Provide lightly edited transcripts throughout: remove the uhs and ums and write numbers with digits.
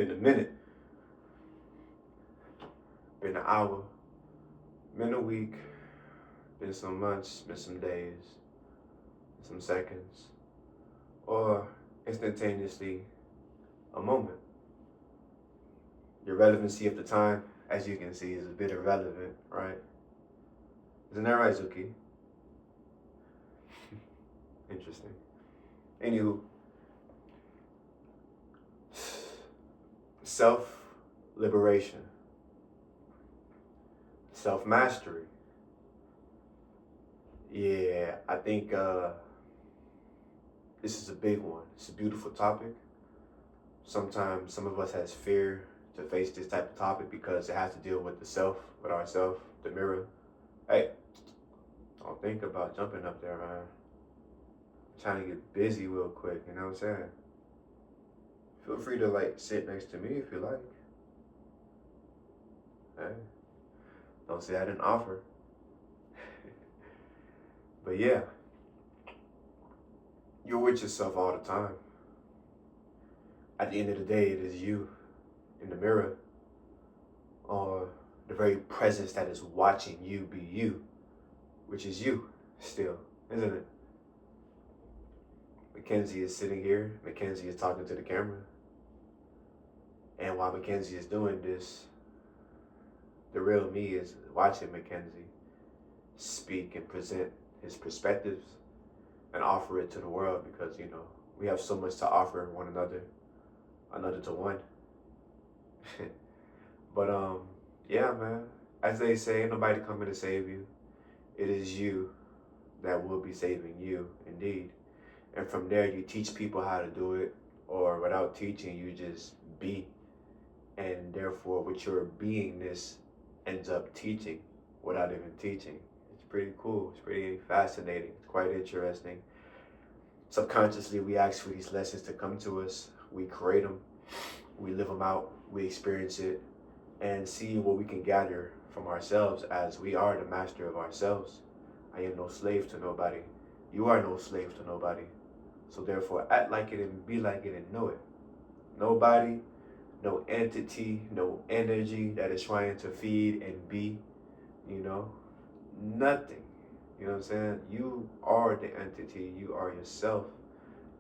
Been a minute. Been an hour. Been a week. Been some months. Been some days. Some seconds. Or instantaneously, a moment. Your relevancy of the time, as you can see, is a bit irrelevant, right? Isn't that right, Zuki? Interesting. Anywho, self-liberation, self-mastery. Yeah, I think this is a big one. It's a beautiful topic. Sometimes some of us has fear to face this type of topic because it has to deal with the self, with ourself, the mirror. Hey, don't think about jumping up there, man. I'm trying to get busy real quick, you know what I'm saying? Feel free to like sit next to me if you like. Hey, don't say I didn't offer. But yeah, you're with yourself all the time. At the end of the day, it is you in the mirror, or the very presence that is watching you be you, which is you still, isn't it? Mackenzie is sitting here, Mackenzie is talking to the camera, and while Mackenzie is doing this, the real me is watching Mackenzie speak and present his perspectives and offer it to the world, because you know we have so much to offer one another to one. But yeah, man, as they say, ain't nobody coming to save you. It is you that will be saving you, indeed. And from there, you teach people how to do it, or without teaching, you just be. And therefore, with your beingness, ends up teaching without even teaching. It's pretty cool. It's pretty fascinating. It's quite interesting. Subconsciously, we ask for these lessons to come to us. We create them. We live them out. We experience it and see what we can gather from ourselves, as we are the master of ourselves. I am no slave to nobody. You are no slave to nobody. So therefore, act like it and be like it and know it. Nobody, no entity, no energy that is trying to feed and be, you know, nothing. You know what I'm saying? You are the entity. You are yourself.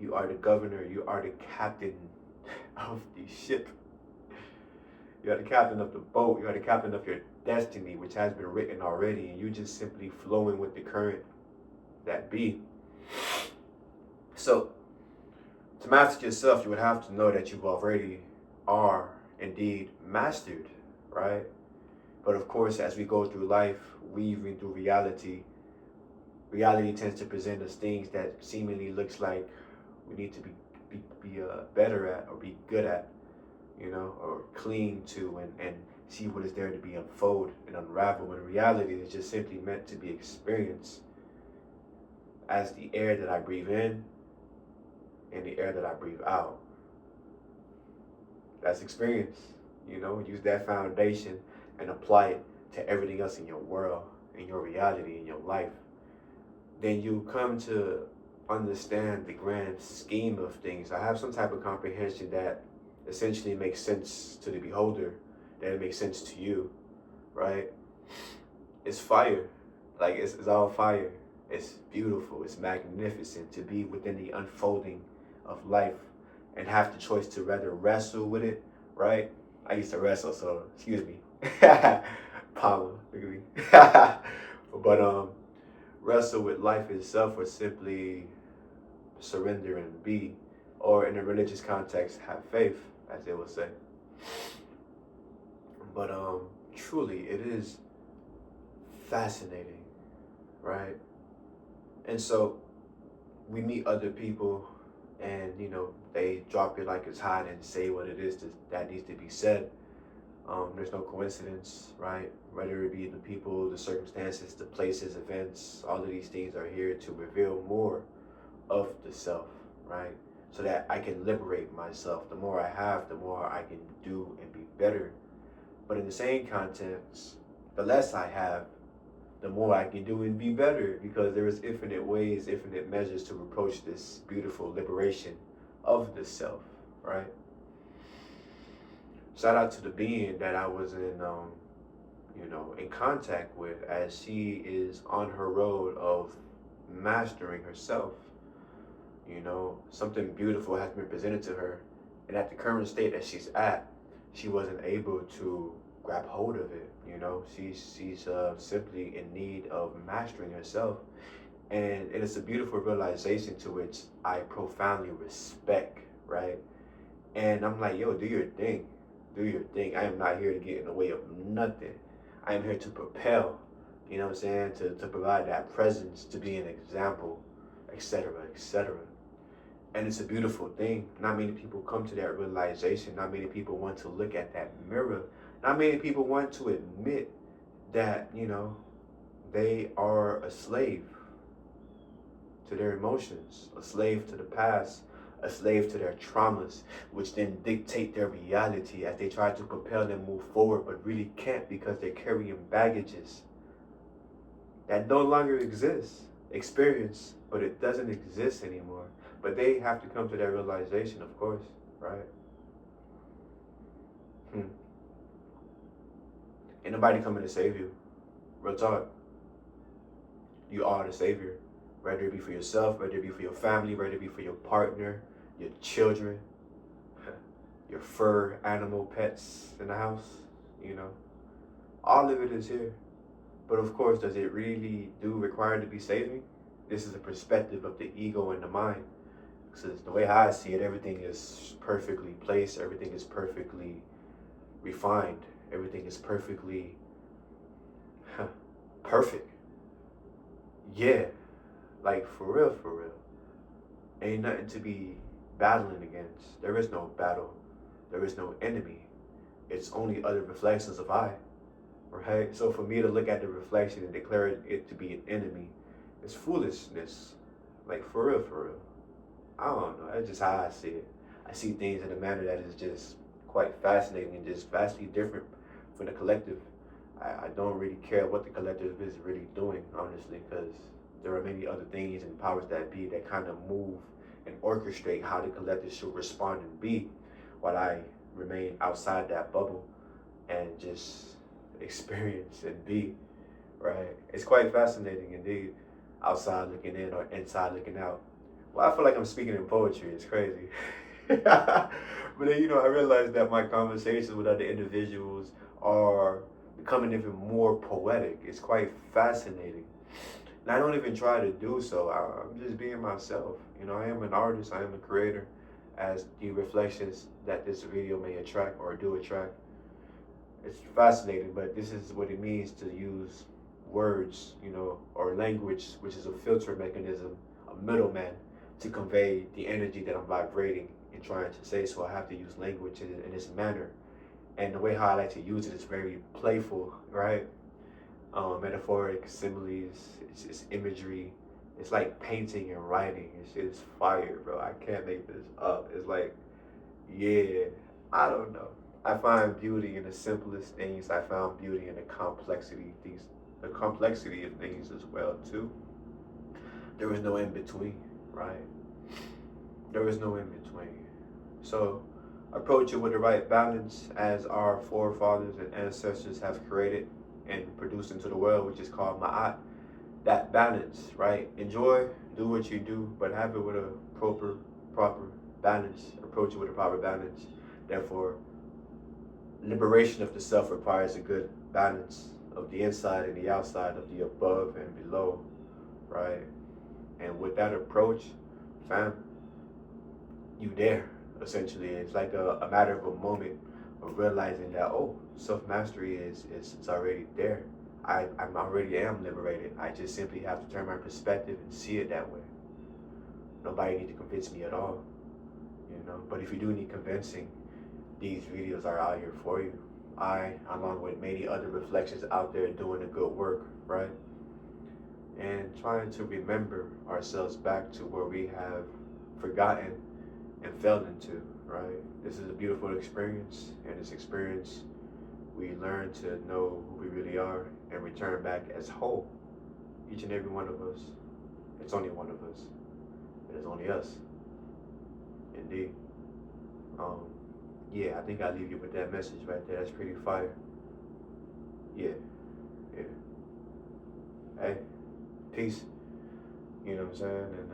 You are the governor. You are the captain of the ship. You are the captain of the boat. You are the captain of your destiny, which has been written already, and you're just simply flowing with the current that be. So, to master yourself, you would have to know that you already are indeed mastered, right? But of course, as we go through life, weaving through reality, reality tends to present us things that seemingly looks like we need to be better at, or be good at, you know, or cling to, and see what is there to be unfold and unravel, when reality is just simply meant to be experienced as the air that I breathe in and the air that I breathe out. That's experience, you know. Use that foundation and apply it to everything else in your world, in your reality, in your life. Then you come to understand the grand scheme of things. I have some type of comprehension that essentially makes sense to the beholder, that it makes sense to you, right? It's fire. Like, it's all fire. It's beautiful. It's magnificent to be within the unfolding of life and have the choice to rather wrestle with it, right? I used to wrestle, so excuse me. Palmer, look at me. But wrestle with life itself, or simply surrender and be, or in a religious context, have faith, as they would say. But truly, it is fascinating, right? And so we meet other people, and you know, they drop it like it's hot and say what it is that needs to be said. There's no coincidence, right? Whether it be the people, the circumstances, the places, events, all of these things are here to reveal more of the self, right? So that I can liberate myself. The more I have, the more I can do and be better. But in the same context, the less I have, the more I can do and be better, because there is infinite ways, infinite measures to approach this beautiful liberation of the self, right? Shout out to the being that I was in contact with, as she is on her road of mastering herself. Something beautiful has been presented to her, and at the current state that she's at, she wasn't able to grab hold of it. She's simply in need of mastering herself, and it is a beautiful realization to which I profoundly respect, right? And I'm like, yo, do your thing. Do your thing. I am not here to get in the way of nothing. I am here to propel, you know what I'm saying? To provide that presence, to be an example, etc., etc. And it's a beautiful thing. Not many people come to that realization. Not many people want to look at that mirror. Not many people want to admit that, they are a slave to their emotions, a slave to the past, a slave to their traumas, which then dictate their reality as they try to propel them move forward, but really can't because they're carrying baggages that no longer exists. Experience, but it doesn't exist anymore. But they have to come to that realization, of course, right? Ain't nobody coming to save you. Real talk. You are the savior. Whether it be for yourself, whether it be for your family, whether it be for your partner, your children, your fur animal pets in the house, all of it is here. But of course, does it really do require to be saving? This is a perspective of the ego and the mind. Because the way I see it, everything is perfectly placed, everything is perfectly refined, everything is perfectly perfect. Yeah, like for real, for real. Ain't nothing to be battling against. There is no battle. There is no enemy. It's only other reflections of I. Right? So for me to look at the reflection and declare it to be an enemy is foolishness. Like for real, for real. I don't know. That's just how I see it. I see things in a manner that is just quite fascinating and just vastly different from the collective. I don't really care what the collective is really doing, honestly, because there are many other things and powers that be that kind of move and orchestrate how the collective should respond and be, while I remain outside that bubble and just experience and be, right? It's quite fascinating indeed, outside looking in or inside looking out. Well, I feel like I'm speaking in poetry. It's crazy. But then, I realized that my conversations with other individuals are becoming even more poetic. It's quite fascinating. And I don't even try to do so. I'm just being myself. I am an artist. I am a creator, as the reflections that this video may attract or do attract. It's fascinating, but this is what it means to use words, or language, which is a filter mechanism, a middleman, to convey the energy that I'm vibrating and trying to say. So I have to use language in this manner. And the way how I like to use it is very playful, right? Metaphoric similes, it's imagery. It's like painting and writing. It's fire, bro. I can't make this up. It's like, yeah, I don't know. I find beauty in the simplest things. I found beauty in the complexity of things as well too. There was no in between, right? There was no in between. So approach it with the right balance, as our forefathers and ancestors have created and produced into the world, which is called ma'at. That balance, right? Enjoy, do what you do, but have it with a proper balance. Approach it with a proper balance. Therefore, liberation of the self requires a good balance of the inside and the outside, of the above and below, right? And with that approach, fam, you there, essentially. It's like a matter of a moment of realizing that, oh, self-mastery is already there. I already am liberated. I just simply have to turn my perspective and see it that way. Nobody needs to convince me at all, But if you do need convincing, these videos are out here for you. I, along with many other reflections out there doing the good work, right? And trying to remember ourselves back to where we have forgotten and fell into, right? This is a beautiful experience, and this experience, we learn to know who we really are and return back as whole. Each and every one of us. It's only one of us. It is only us. Indeed. Yeah, I think I'll leave you with that message right there. That's pretty fire. Yeah, yeah. Hey, peace. You know what I'm saying? And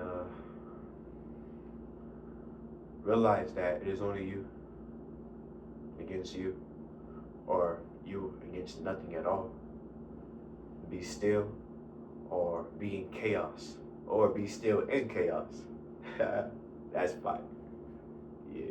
realize that it is only you against you, or you against nothing at all. Be still, or be in chaos, or be still in chaos. That's fine. Yeah.